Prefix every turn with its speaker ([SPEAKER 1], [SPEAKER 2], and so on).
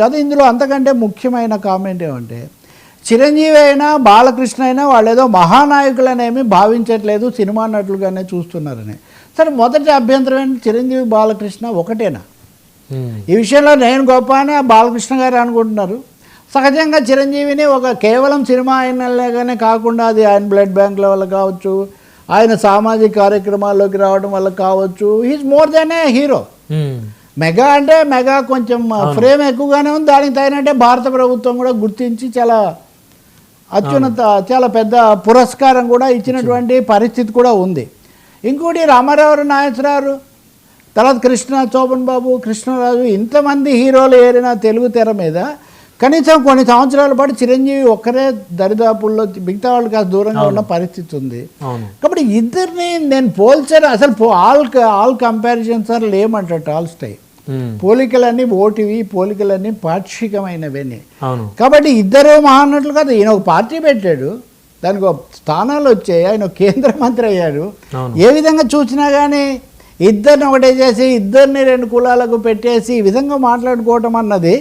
[SPEAKER 1] కాదు. ఇందులో అంతకంటే ముఖ్యమైన కామెంట్ ఏమంటే చిరంజీవి అయినా బాలకృష్ణ అయినా వాళ్ళు ఏదో మహానాయకులనేమి భావించట్లేదు, సినిమా నటులుగానే చూస్తున్నారని. సరే, మొదటి అభ్యంతరం ఏంటి, చిరంజీవి బాలకృష్ణ ఒకటేనా? ఈ విషయంలో నేను గొప్ప అని బాలకృష్ణ గారు అనుకుంటున్నారు. సహజంగా చిరంజీవిని ఒక కేవలం సినిమా అయినగానే కాకుండా అది ఆయన బ్లడ్ బ్యాంకుల వల్ల కావచ్చు, ఆయన సామాజిక కార్యక్రమాల్లోకి రావడం వల్ల కావచ్చు, హీజ్ మోర్ దెన్ ఏ హీరో. మెగా అంటే మెగా కొంచెం ఫ్రేమ్ ఎక్కువగానే ఉంది. దానికి తగినట్టే భారత ప్రభుత్వం కూడా గుర్తించి చాలా అత్యున్నత, చాలా పెద్ద పురస్కారం కూడా ఇచ్చినటువంటి పరిస్థితి కూడా ఉంది. ఇంకోటి రామారావు, నాగేశ్వరరావు, తర్వాత కృష్ణ, శోభన్ బాబు, కృష్ణరాజు, ఇంతమంది హీరోలు ఏరిన తెలుగు తెర మీద కనీసం కొన్ని సంవత్సరాల పాటు చిరంజీవి ఒక్కరే దరిదాపుల్లో, మిగతా వాళ్ళు కాస్త దూరంగా ఉన్న పరిస్థితి ఉంది. కాబట్టి ఇద్దరిని నేను పోల్చాను. అసలు ఆల్ కంపారిజన్స్ ఆర్ లేమంటాడు టాల్స్టాయ్. పోలికలన్నీ ఓటివి, పోలికలన్నీ పాక్షికమైనవని. కాబట్టి ఇద్దరు మహానటులు కాదు. ఈయన ఒక పార్టీ పెట్టాడు, దానికి ఒక స్థానాలు వచ్చాయి, ఆయన కేంద్ర మంత్రి అయ్యాడు. ఏ విధంగా చూసినా కానీ ఇద్దరిని ఒకటే చేసి ఇద్దరిని రెండు కులాలకు పెట్టేసి ఈ విధంగా మాట్లాడుకోవటం అన్నది